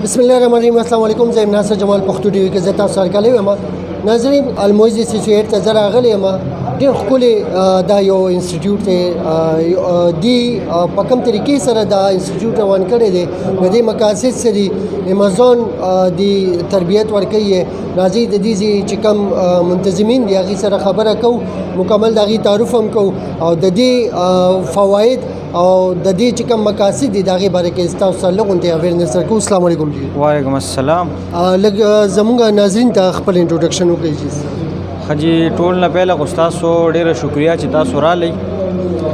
بسم الله الرحمن الرحیم. السلام علیکم. زه ناصر جمال پښتو ټي وي کې زه تاسو سره کلی یم. ناظرین الموزي انسټیټیوټ ته زه راغلی یم. ډېر ښکلی دا یو انسټیټیوټ دی. دی په کوم طریقې سره دا انسټیټیوټ روان کړی دی، د دې مقاصد څه دي، امازون دی تربیت ورکوي. راځئ د دې چې کوم منتظمین دي هغې سره خبره کوو، مکمل د هغې تعارف هم کوو او د دې فواید او د دې چې کوم مقاصد دي د هغې باره کې تاسو سره لږ غونډې اویرنس درکوو. السلام علیکم. وعلیکم السلام. لږ زموږ ناظرین ته خپل انټروډکشن وکړئ. حجی ټول نه پهله خو ستاسو ډېره شکریا چې تاسو رالی،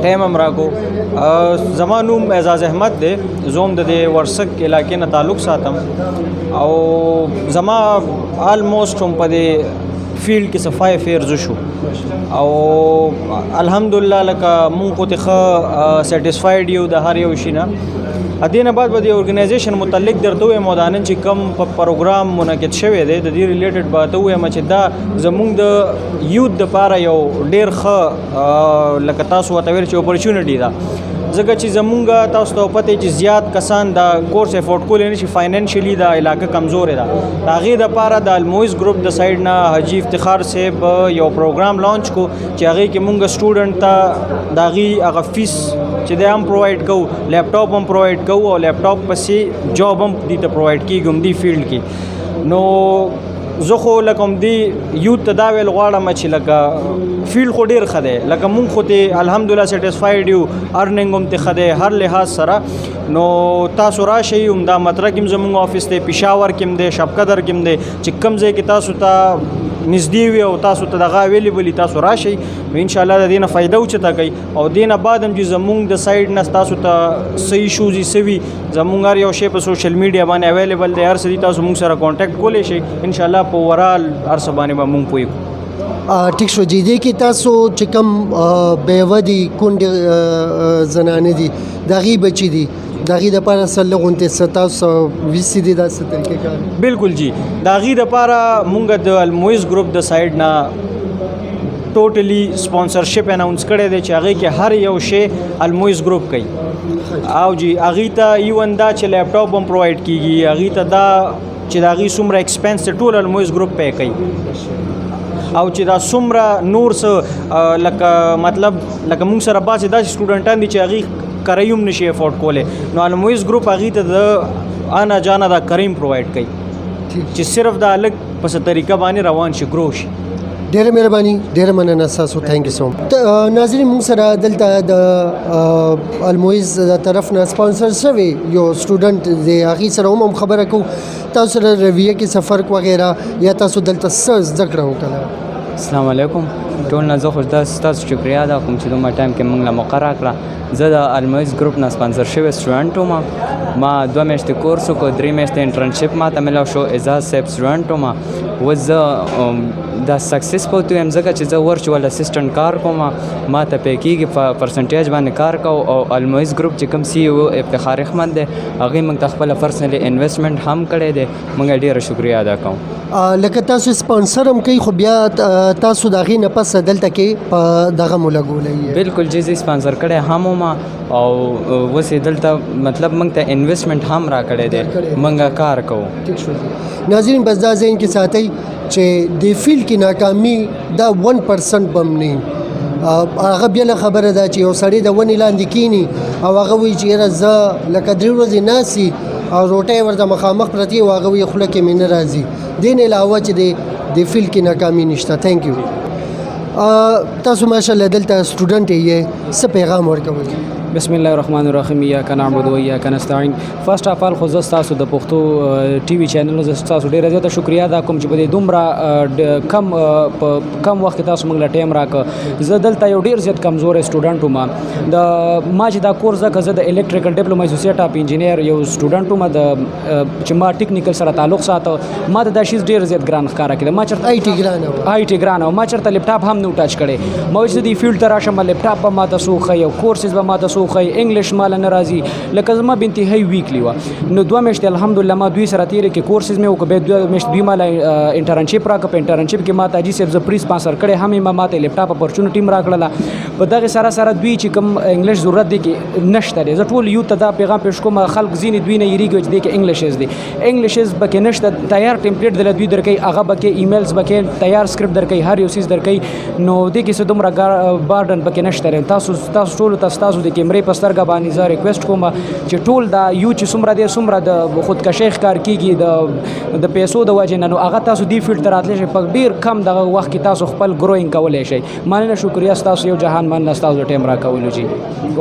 ټایم هم راکو. زما نوم اعزاز احمد دی، زه هم د دې ورسک علاقې نه تعلق ساتم او زما آلموسټ هم په دې فیلډ کې صفای افیرز شو او الحمدلله لکه مونږ خو ته ښه سیټسفاید یو د هر یو شي نه. دې نه بعد به د ارګنایزیشن متعلق درته وایم او دا نن چې کوم په پروګرام منعقد شوی دی د دې ریلیټډ به ته ووایم چې دا زموږ د یوت دپاره یو ډېر ښه لکه تاسو ورته ویل چې اپورچونټي ده، ځکه چې زمونږ تاسو ته پته چې زیات کسان دا کورس افورډ کولی نه شي، فاینانشلی دا علاقه کمزورې ده. د هغې دپاره د المویز ګروپ د سایډ نه حاجي افتخار صاحب یو پروګرام لانچ کو چې هغې کې مونږ سټوډنټ ته د هغې هغه فیس چې دی هم پرووایډ کوو، لیپټاپ هم پرووایډ کوو او لیپټاپ پسې جاب هم دې ته پرووایډ کېږي هم دې فیلډ کې. نو زه خو لکه هم دې یوت ته دا ویل غواړم چې لکه فیلډ خو ډېر ښه دی، لکه مونږ خو ته الحمدلله سیټسفاید یو، ارننګ هم ته ښه دی هر لحاظ سره. نو تاسو راشئ، همدا مطرح کې هم زموږ آفس دی، پېښور کې هم دی، شب قدر کې هم دی، چې کوم ځای کې تاسو ته نږدې وي او تاسو ته دغه اویلیبل وي تاسو راشئ. نو انشاءالله د دې نه فایده اوچته کوي او دې نه بعد هم چې زموږ د سایډ نه تاسو ته صحیح شوز یې څه وي، زموږ هر یو شی په سوشل میډیا باندې اویلیبل دی، هر څه دي تاسو موږ سره کانټیکټ کولی شئ. انشاءالله په اوورال هر څه باندې به موږ پوه کړو. ټیک شو جی. دې کې تاسو چې کوم بیوه دي، کونډې زنانې دي، د هغې بچي دي، د هغې دپاره څه لږ غونتې تاسو ویسي دي دا څه طریقې کار؟ بالکل جی. د هغې دپاره مونږ د المویز ګروپ د سایډ نه ټوټلی سپانسرشپ اناونس کړی دی چې هغې کې هر یو شی المویز ګروپ کوي او جی هغې ته ایون دا چې لیپټاپ هم پرووایډ کېږي، هغې ته دا چې د هغې څومره ایکسپینس دی ټول المویز ګروپ پی کوي او چې دا څومره نور څه لکه مطلب لکه مونږ سره بعضې داسې سټوډنټان دي چې هغې کرایي هم نشي افورډ کولی، نو المویز ګروپ هغې ته د آنا جانا دا کریم پرووایډ کوي چې صرف دا لږ په څه طریقه باندې روان شي، ګرو شي. ډېره مهرباني، ډېره مننه ستاسو. تھینک یو سو مچ. ناظرین موږ سره دلته د المویز د طرف نه سپانسر شوی یو سټوډنټ دی، هغې سره هم خبره کوو تاسو سره رویه کې څه فرق وغیره یا تاسو دلته څه زده کړه وکړه. السلام علیکم. ټول نه زه خو ستاسو شکریا ادا کوم چې دومره ټایم کې موږ له موقع راکړه. زه د المویز ګروپ نه سپانسر شوی سټوډنټ وم. ما 2 میاشتې کورس وکړو، 3 میاشتې انټرنشپ ما ته میلاو شو. اعزاز صاحب سټوډنټ وم. اوس زه دا سکسسفل یم ځکه چې زه ورچوال اسسټنټ کار کوم، ما ته پی کېږي په پرسنټیج باندې کار کوو او المویز ګروپ چې کوم سی او افتخار احمد دی هغې موږ ته خپله پرسنلي انویسټمنټ هم کړی دی. موږ ډېره شکریا ادا کوو. لکه تاسو سپانسر هم کوي خو بیا تاسو د هغې نه پس دلته کې په دغه مو لګولی؟ بالکل جی، زه سپانسر کړی هم وم او اوس یې دلته مطلب موږ ته انویسټمنټ هم راکړی دی، موږ کار کوو. ټیک شو. ناظرین بس دا ذهن کې ساتئ چې د فیلډ کې ناکامي دا 1% بم نه، هغه بله خبره ده چې یو سړی د ونې لاندې کینی او هغه وایي چې یاره زه لکه 3 ورځې ناسي او روټۍ ورته مخامخ پرتې او هغه وایي خوله کې مې نه راځي. دې نه علاوه چې د فیلډ کې ناکامي نشته. تھینک یو. تاسو ماشاءالله دلته سټوډنټ یې، څه پیغام ورکوئ؟ بسم الله الرحمن الرحیم. ایاک نعبد و ایاک نستعین. فرست اف آل خو زه ستاسو د پښتو ټي وي چینل زه ستاسو ډېره زیاته شکریا ادا کوم چې په دې دومره کم وخت کې تاسو موږ له ټایم راکړه. زه دلته یو ډېر زیات کمزوری سټوډنټ وم. ما چې دا کورس زه د الکټریکل ډپلوما اسوسییټ اف انجینیر یو سټوډنټ وم چې ما ټیکنیکل سره تعلق ساته. ما د دا شیز ډېر زیات ګران ښکاره کېده. ما چېرته آی ټي ګران او ما چېرته لیپټاپ هم نه و ټچ کړی. ما وایي چې دې فیلډ ته راشم لیپټاپ به ماته څو ښه یو کورسز به ماته څو تاسو خو انګلیش مال نه راځي لکه زما بنتي هي ویکلی و نو 2 میاشتې الحمدلله ما دوی سره تیرې کې کورسز مې وکړ به 2 میاشتې دوی مال انټرنشپ راکړ په انټرنشپ کې ما ته جی سب پری سپانسر کړي هم ما ته لیپټاپ اپورچونټی راکړه په دغه سره دوی چې کوم انګلیش ضرورت دي کې نشته دي زه ټول یو ته دا پیغام پېښ کوم خلک زینې دوی نه یریږي چې د انګلیش دي انګلیش بکې نشته تیار ټمپلیټ د دوی درکې هغه بکې ایمیلز بکې تیار سکرپټ درکې هر یو سیس درکې نو د کې څه دومره بارډن بکې نشته تاسو ټول تاسو د کیمرې په سترګه باندې زه ریکوست کوم چې ټول دا یو چې څومره دي څومره د خودکشي ښکار کیږي د پیسو د وجه نه نو هغه تاسو دی فیلډ ته راتلی شئ په ډیر کم دغه وخت کې تاسو خپل ګروینګ کولی شئ مننه شکریه ستاسو یو جهان مننه ستاسو ټایم راکولو جي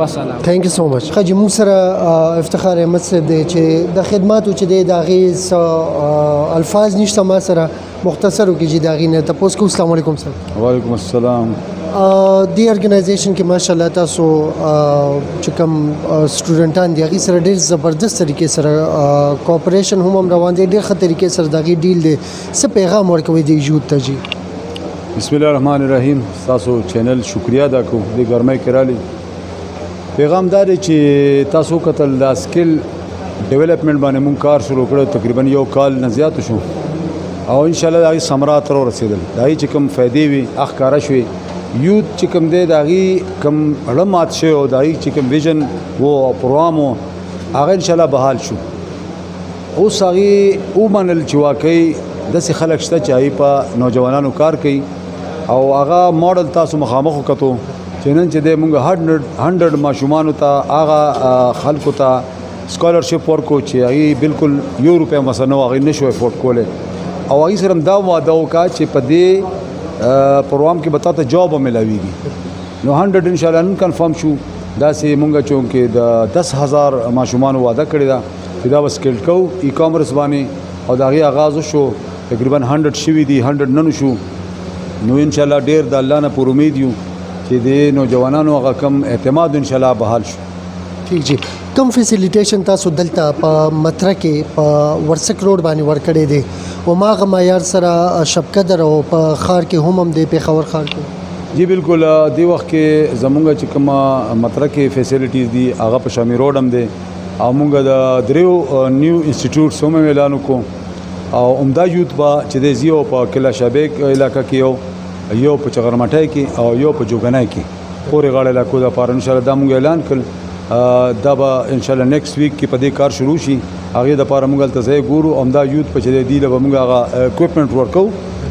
والسلام ثانک یو سو مچ خاجي موږ سره افتخار احمد صاحب دی چې د خدماتو چې دی د هغې الفاظ نشته ما سره مختصر وکړي چې د هغې نه تپوس کوو السلام علیکم سر وعلیکم السلام دی ارګنایزیشن کې ماشاءالله تاسو چې کوم سټوډنټان دي هغې سره ډېر زبردست طریقې سره کوپریشن هم روان دی ډېر ښه طریقې سره د هغې ډیل دی څه پیغام ورکوئ د یوت ته جي بسم الله الرحمن الرحیم تاسو چینل شکریا ادا کوو د ګرمۍ کې رالی پیغام دا دی چې تاسو کتل دا سکل ډیولپمنٹ باندې مونږ کار شروع کړو تقریبا یو کال نه زیات شو او ان شاء الله دا ثمرات را رسیدل دا چې کوم فائدې وي اخکاره شوي یوت چې کوم دی دا غي کوم علمات شي او دا چې کوم ویژن وو پروګرام هغه ان شاء الله بحال شو اوس هغه او منل چې واقعي داسې خلک شته چې هغه په نوجوانانو کار کوي او هغه ماډل تاسو مخامخ وکړو چې نن چې د مونږ 100 ماشومان ته هغه خلکو ته سکالرشپ ورکو چې هغه بالکل یو روپیا مثلا هغه نشو افورد کوله او هغه سره دا وعده وکړه چې په دې پروګرام کې بتا ته جاب ملاويږي نو 100 ان شاء الله نن کنفرم شو دا سه مونږ چون کې د 10000 ماشومان وعده کړی دا چې دا وسکل کو ای کامرس باندې او دا غي آغاز شو تقریبا 100 شوي دي 100 نن شو نو ان شاء الله ډیر د الله نه پر امید یو چې د نوجوانانو هغه کم اعتماد ان شاء الله بحال شو ٹھیک جی کم فیسیلیټیشن تاسو دلته په متره کې په ورسک روډ باندې ورکړی دی او ماغه معیار سره شپقدر او په خار کې هم دی پیښور خار کې جی بالکل دی وخت کې زمونږ چې کومه متره کې فیسیلیټیز دي هغه په شامی روډ هم دی او موږ د دریو نیو انسټیټیوټ سوم اعلان وکړو او عمده یوت با چې د زیو په کلا شابک علاقہ کې یو په چغرمټای کې او یو په جوګنای کې پورې غاړه علاقو د پاره ان شاء الله دا موږ اعلان کړ دا به ان شاء الله نیکسټ ویک کې په دې کار شروع شي هغه د پاره موږ ته ځای ګورو عمده یوت په چې دی له موږ هغه اکوپمنٹ ورکو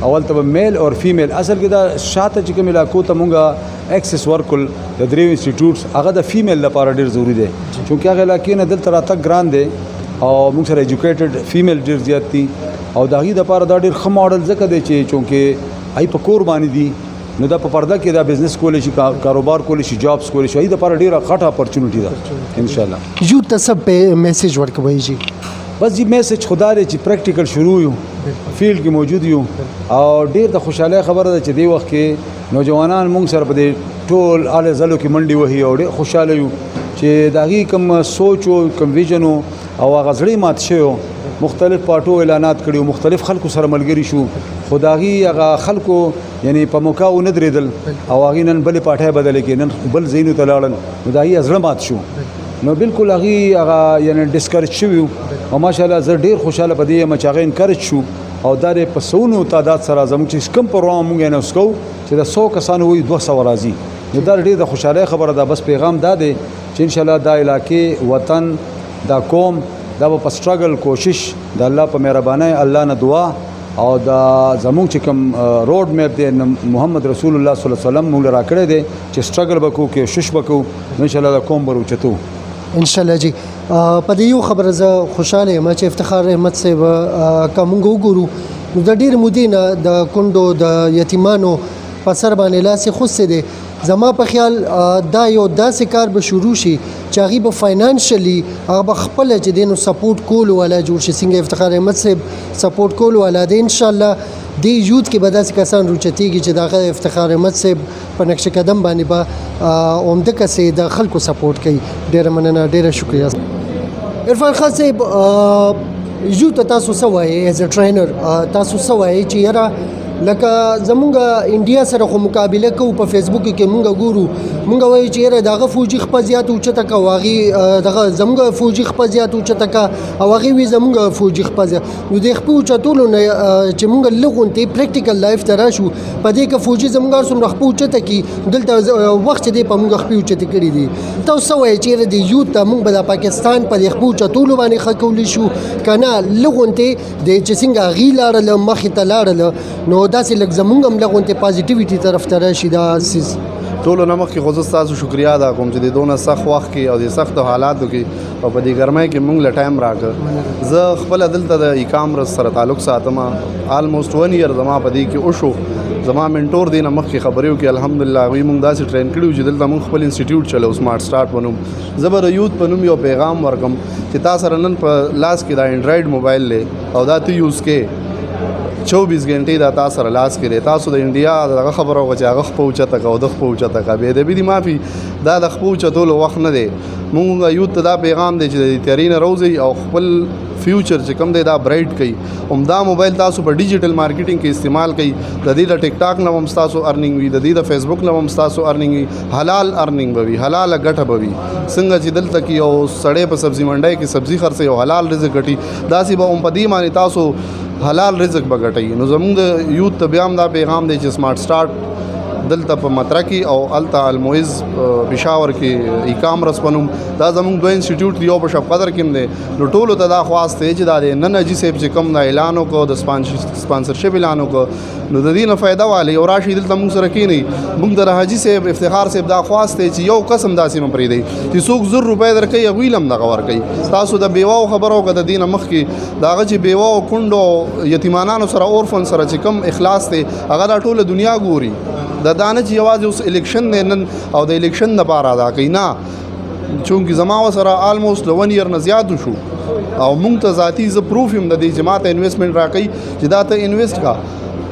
اول ته میل او فیمیل اصل کې دا شاته چې کوم علاقو ته موږ اکسس ورکول د دریو انسټیټیوټس هغه د فیمیل لپاره ډیر ضروری دی چې هغه علاقې نه دلته راته ګران دی او موږ سره ایجوکیټډ فیمیل ډیر زیات دي او دا غي د پاره دا ډیر ښه ماډل ځکه دی چې چونکه ای په کور باندې دي نو دا په پرده کې دا بزنس کولای شي کاروبار کولای شي جابس کولای شي د لپاره ډیره غټه اپورچونټی ده ان شاء الله یوت ته سب میسج ورکوي جی بس جی میسج خدا دې چې پریکټیکل شروع یو فیلډ کې موجود یو او ډیر د خوشاله خبره ده چې دی وخت کې نوجوانان موږ سره په دې ټول اله زلو کې منډي وهي او ډیر خوشاله یو چې داغي کوم سوچ او کوم ویژن او غزړی مات شو مختلف پارټو اعلانات کړیو مختلف خلکو سره ملګری شو خدایي هغه خلکو یعنی په موقع و نه درېدل او هغه نن بل پاټه بدل کې نن بل زینو تلاړل خدایي ازړه مات شو نو بالکل هغه یعنی ډیسکریج شو او ماشاءالله زه ډیر خوشاله پدې یم چې هغه انکریج شو او دا په سونو تعداد سره زموږ چې کم پروګرام مونږ نه وسکو چې د 100 کسانو وي 200 راځي نو دا ډیر د خوشاله خبره ده بس پیغام دا دی چې ان شاء الله دا علاقې وطن دا قوم دا په سټرګل کوشش د الله په مهرباني الله نه دعا او دا زموږ چې کوم روډ میپ دی محمد رسول الله صلی الله علیه وسلم موږ را کړی دی چې سټرګل وکړو کې کوشش وکړو ان شاء الله دا قوم به اوچتو ان شاء الله جی په دې یو خبره زه خوشاله یم چې افتخار احمد صاحب کوم وګورو نو د ډیر مودینه د کندو د یتیمانو په سر باندې لاس خوسته دي زما په خیال دا یو داسې کار به شروع شي چې هغه به فاینانشلی هغه به خپل چې دینو سپورټ کول ولا جوړ شي څنګه افتخار احمد صاحب سپورټ کول ولا دی ان شاء الله دی یوت کې به داسې کسان روچتيږي چې دغه افتخار احمد صاحب په نقش قدم باندې به عمده کسې د خلکو سپورټ کوي ډیر مننه ډیر شکریہ عرفان خان صاحب یوت تاسو سوای ایز ا ټرینر تاسو سوای چې یاره لکه زمونږ انډیا سره خو مقابله کوو په فیسبوک کې مونږ ګورو مونږ وایو چې یاره دغه فوجي خپه زیات اوچته که او هغې دغه زمونږ فوجي خپه زیات اوچته که او هغې وي زمونږ فوجي خپه زیات نو د خپې اوچتولو نه چې مونږ لږ غونتې پریکټیکل لایف ته راشو په دې کې فوجي زمونږ هر څومره خپه اوچته کړي دلته وخت چې دی په مونږ خپې اوچتې کړي دي تاسو څه وایئ چې یاره د یوت ته مونږ به د پاکستان په دې خپې اوچتولو باندې ښه کولی شو که نه لږ غونتې د چې څنګه هغې لاړله مخې ته لاړله نو داسې لږ زمونږ هم لږ غونتې پازیټیویټي طرف ته راشي دا سیز ټولو نه مخکې خو زه ستاسو شکریا ادا کوم چې د دونه سخت وخت کې او د سختو حالاتو کې او په دې ګرمۍ کې مونږ له ټایم راکړ زه خپله دلته د ایکامرس سره تعلق ساتم آلموسټ 1 ایئر زما په دې کې وشو زما منټور دی نه مخکې خبرې وکړي الحمدلله هغوی مونږ داسې ټرین کړي چې دلته مونږ خپل انسټیټیوټ چلو سمارټ سټارټ په نوم زه به د یوت په نوم یو پیغام ورکم چې تا سره نن په لاس کې دا انډرایډ موبایل دی او دا ته یوز کې 24 غنټې دا تاسو سره لاس کې دی تاسو د انډیا دغه خبره وکړه چې هغه خپه اوچته که او د خپه اوچته که بې ادبي دي معافي دا د خپه اوچتولو وخت نه دی مونږ یوت ته دا پیغام دی چې د تیاري نه روځئ او خپل فیوچر چې کوم دی دا برایټ کوي همدا موبایل تاسو په ډیجیټل مارکیټینګ کې استعمال کوي د دې د ټیک ټاک نه هم ستاسو ارننګ وي د دې د فیسبوک نه هم ستاسو ارننګ وي حلال ارننګ به وي حلاله ګټه به وي څنګه چې دلته کې یو سړی په سبزي منډی کې سبزي خرڅوي او حلال رزق ګټي داسې به هم په دې باندې تاسو حلال رزق به ګټئ نو زموږ د یوت ته بیا هم دا پیغام دی چې سمارټ سټارټ دلته په مطرح کې او الته المعز پېښور کې ایکامرس په نوم دا زموږ دوه انسټیټیوټ دی یو په شب قدر کې دی نو ټولو ته دا خواست دی چې دا د نن حاجي صاحب چې کوم دا اعلان وکړو د سپانسرشپ اعلان وکړو نو د دې نه فایده والی او راشي دلته موږ سره کښېنئ موږ د حاجي صاحب افتخار صاحب دا خواست دی چې یو قسم داسې مه پرېږدئ چې څوک 1000 روپۍ درکوي هغوی له هم دغه ورکوي تاسو د بیواو خبره وکړه د دې نه مخکې د هغه چې بیواو کونډو یتیمانانو سره اورفن سره چې کوم اخلاص دی هغه دا ټوله دنیا ګوري د دانه چې یوازې اوس الیکشن دی نن او د الیکشن دپاره ادا کوي نه چونکې زما ورسره آلموسټ 1 ایئر نه زیات شو او موږ ته ذاتي زه پروف یم د دې چې ما ته انویسټمنټ راکوي چې دا ته انویسټ کا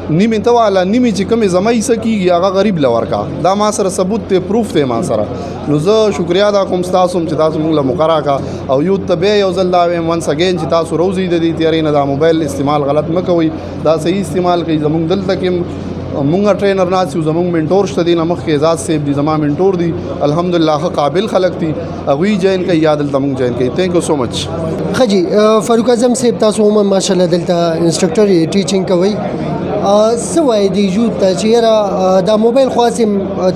نیمې ته والا نیمې چې کومې زما حصه کېږي هغه غریب له ورکا دا ما سره ثبوت دی پروف دی ما سره نو زه شکریا ادا کوم ستاسو چې تاسو موږ له مقرره کا او یوت ته بیا یو ځل دا وایم ونس اګین چې تاسو روزي د دې تیاري نه دا موبایل استعمال غلط مه کوئ دا صحیح استعمال کوئ زموږ دلته کې مونږه ټرینر ناس یو زموږ منټور شته دي نه مخکې اعزاز صاحب دي زما منټور دي الحمدلله ښه قابل خلک دي هغوی جوین کوي یا دلته مونږ جوین کوي تھینک یو سو مچ ښه جي فاروق اعظم صاحب تاسو هم ماشاءالله دلته انسټرکټر ټیچینګ کوئ څه وایي د یوت ته چې یاره دا موبایل خو هسې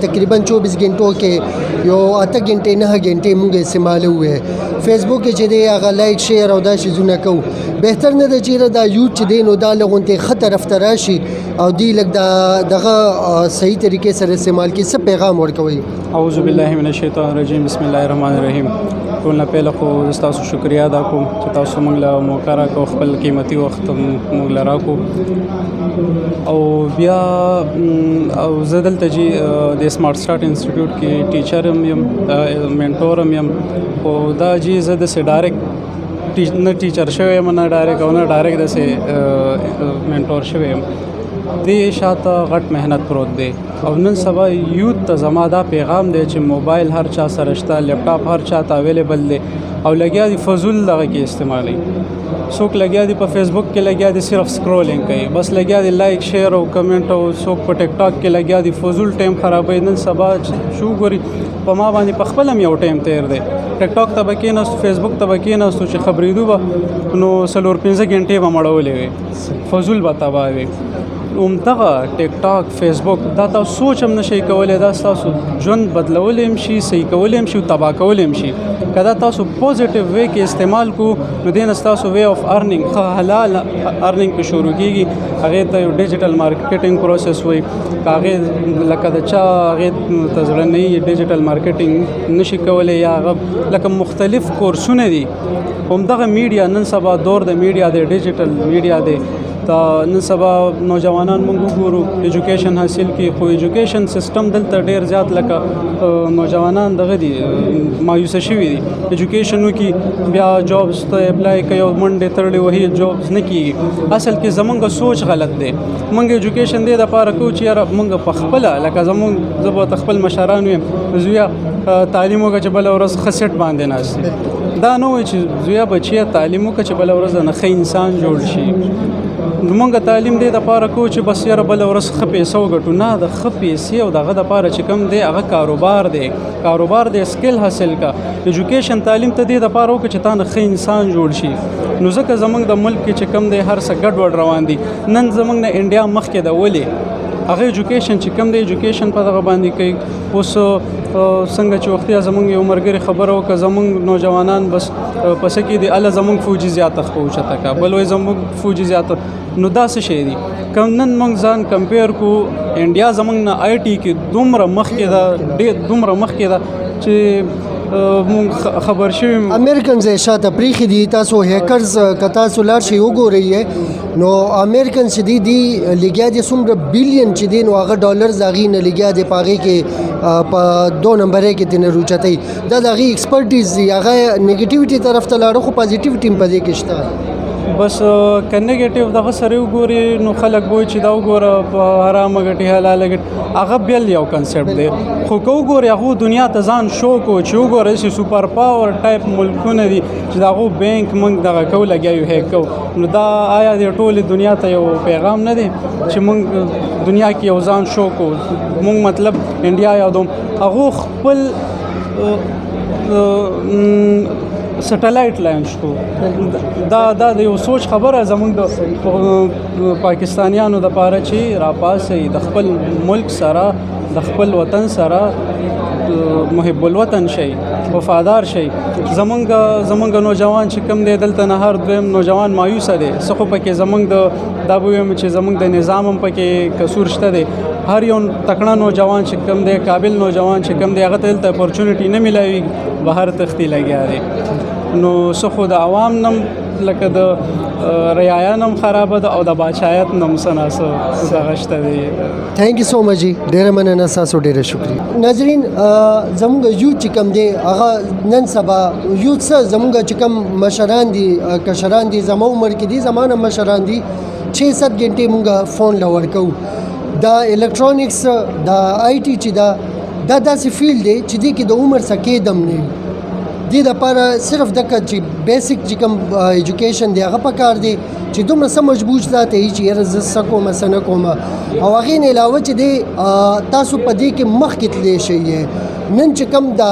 تقریبا 24 غنټو کې یو 8 غنټې 9 غنټې مونږ استعمالوو فیسبوک کې چې دی هغه لایک شیر او دا شیزونه کوو بهتر نه ده چې یاره دا یوت چې دی نو دا لږ غونتې ښه طرف ته راشي او دی لږ دغه صحیح طریقې سره استعمال کړي څه پیغام ورکوئ اعوذ بالله من الشیطان الرجیم بسم الله الرحمن الرحیم ټول نه پهله خو تاسو شکریا ادا کوم چې تاسو موږ له موقع راکړو خپل قیمتي وخت موږ له راکړو او بیا او زه دلته چې د سمارټ سټارټ انسټیټیوټ کې ټیچر هم یم منټور هم یم او دا چې زه داسې ډایرکټ نه ټیچر شوی یم نه ډایرکټ او نه ډایرکټ داسې منټور شوی یم دې شاته غټ محنت پروت دی او نن سبا یوت ته زما دا پیغام دی چې موبایل هر چا سره شته لیپټاپ هر چا ته اویلیبل دی او لګیا دي فضول دغه کې استعمالوي څوک لګیا دي په فیسبوک کې لګیا دي صرف سکرولینګ کوي بس لګیا دي لایک شیر او کمنټ او څوک په ټیک ټاک کې لګیا دي فضول ټایم خرابوي نن سبا شو ګوري په ما باندې په خپل هم یو ټایم تیر دی ټیک ټاک ته به کېناستو فیسبوک ته به کېناستو چې خبرېدو به نو 4-5 غنټې به مړولې وي فضول به تباه وي همدغه ټیک ټاک فیسبوک دا تاسو سوچ هم نشئ کولی دا ستاسو ژوند بدلولی هم شي صحیح کولی هم شي او تباه کولی هم شي که دا تاسو پوزیټیو وی کې استعمال کو نو دې نه ستاسو وی آف ارننګ ښه حلال ارننګ پې شروع کېږي هغې ته یو ډیجیټل مارکیټینګ پروسس وایي که هغې لکه د چا هغې ته زړه نه وي ډیجیټل مارکیټینګ نشي کولی یا هغه لکه مختلف کورسونه دي همدغه میډیا نن سبا دور د میډیا دی ډیجیټل میډیا دی تا نن سبا نوجوانان موږ وګورو ایجوکیشن حاصل کی خو ایجوکیشن سیستم دلته ډیر زیات لکه نوجوانان دغه دي مایوسه شوي دي ایجوکیشن وکي بیا جابس ته اپلای کوي او منډې تړلې وهي جابس نه کیږي اصل کې زمونږ سوچ غلط دی موږ ایجوکیشن دی د پاره کو چې یاره موږ په خپل لکه زمونږ زبر خپل مشران وي زویا تعلیم وکړي چې بل ورځ خسټ باندې ناشته دا نو چې زویا بچیا تعلیم وکړي چې بل ورځ نه ښه انسان جوړ شي موږ تعلیم دی د پاره کو چې بس یاره بل ورځ ښه پیسه وګټو نه د ښه پیسې او دغه د پاره چې کوم دی هغه کاروبار دی سکل حاصل کا ایجوکیشن تعلیم ته دی د پاره وکړه چې تا نه ښه انسان جوړ شي نو ځکه زمونږ د ملک کې چې کوم دی هر څه ګډوډ روان دي نن زمونږ نه انډیا مخکې ده ولې هغه ایجوکیشن چې کوم دی ایجوکیشن په دغه باندې کوي اوس څنګه چې وختیا زمونږ یو ملګري خبره وکړه زمونږ نوجوانان بس پس کې دی الله زمونږ فوجي زیاته اوچته کا بل وایي زمونږ فوجي زیاته نو دا څه شی دي کوم نن موږ ځان کمپیر کو انډیا زمونږ نه آی ټي کې دومره مخکې ده ډېر دومره مخکې ده چې مونږ خبر شوي امریکنز یې شاته پریښي دي تاسو هیکرز که تاسو لاړ شئ وګورئ نو امریکن چې دي لګیا دي څومره بلین چې دي نو هغه ډالرز هغې نه لګیا دي په هغې کې په 2 نمبرۍ کې ترې روچتئ دا د هغې ایکسپرټیز دي هغه نیګیټیوټي طرف ته لاړه خو پازیټیوټي هم په دې کې شته بس که نیگیټیو دغه سره وګوري نو خلک وایي چې دا وګوره په حرامه ګټي حلاله ګټي هغه بل یو کنسپټ دی خو که وګوري هغو دنیا ته ځان شو کو چې وګوره چې سوپر پاور ټایپ ملکونه دي چې د هغو بینک موږ دغه کو لګیا یو هیک کو نو دا آیا د ټولې دنیا ته یو پیغام نه دی چې موږ دنیا کې یو ځان شو کو موږ مطلب انډیا یادوم هغو خپل سټلایټ لانچ کو دا د یو سوچ خبره زموږ د پاکستانیانو د پاره چې راپاسې د خپل ملک سره د خپل وطن سره محب الوطن شي وفادار شي زمونږ نوجوان چې کم دی دلته نه هر دویم نوجوان مایوسه دی څه خو پکې زمونږ د دا به ویم چې زمونږ د نظام هم پکې قصور شته دی هر یو تکړه نوجوان چې کم دی قابل نوجوان چې کم دی هغه ته دلته اپورچونټي نه میلاوي بهر تختی لګیا دی نو څه خو د عوام نم لکه د رعایا نم خرابه ده او د بادشاهیت نم څه دغه شته دی تھینک یو سو مچ جی ډېره مننه ستاسو ډېره شکریہ ناظرین زموږ یوت چې کوم دی هغه نن سبا یوت څه زموږ چې کوم مشران دي کشران دي زمو عمر کې دي زمانه مشران دي 6-7 غنټې مونږ فون لور کوو دا الکترونکس دا آی ټي چې دا داسې فیلډ دی چې دې کې د عمر څخه کېدم نه دې دپاره صرف دغه چې بیسک چې کوم ایجوکیشن دی هغه پکار دی چې دومره څه مجبور ذات یې چې یاره زه څه کومه څه نه کومه او هغې نه علاوه چې دی تاسو په دې کې مخکې تللی شئ نن چې کوم دا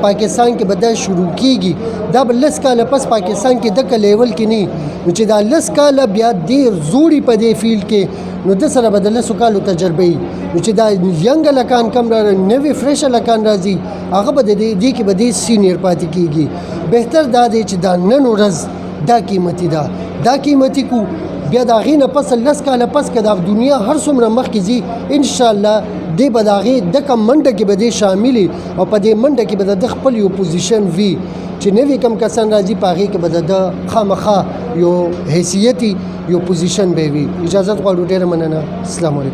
پاکستان کې به دا شروع کېږي دا به 10 کاله پس پاکستان کې دغه لیول کې نه نو چې دا 10 کاله بیا ډېر زوړي په دې فیلډ کې نو د سره به د 10 کالو تجربه وي نو چې دا ینګ لکان کم را نوې فریش لکان راځي هغه به د دې کې به دې سینیر پاتې کېږي بهتر دا دی چې دا نن ورځ دا قیمتي ده دا قیمتي کو بیا د هغې نه پس 10 کاله پس که د دنیا هر څومره مخکې ځي انشاءالله دې به د هغې دغه منډه کې به دې شاملي او په دې منډه کې به د خپل یو پوزیشن وي چې نوی کم کسان راځي په هغې کې به د خامخا یو حیثیتي یو پوزیشن به وي اجازت غواړو ډېره مننه السلام علیکم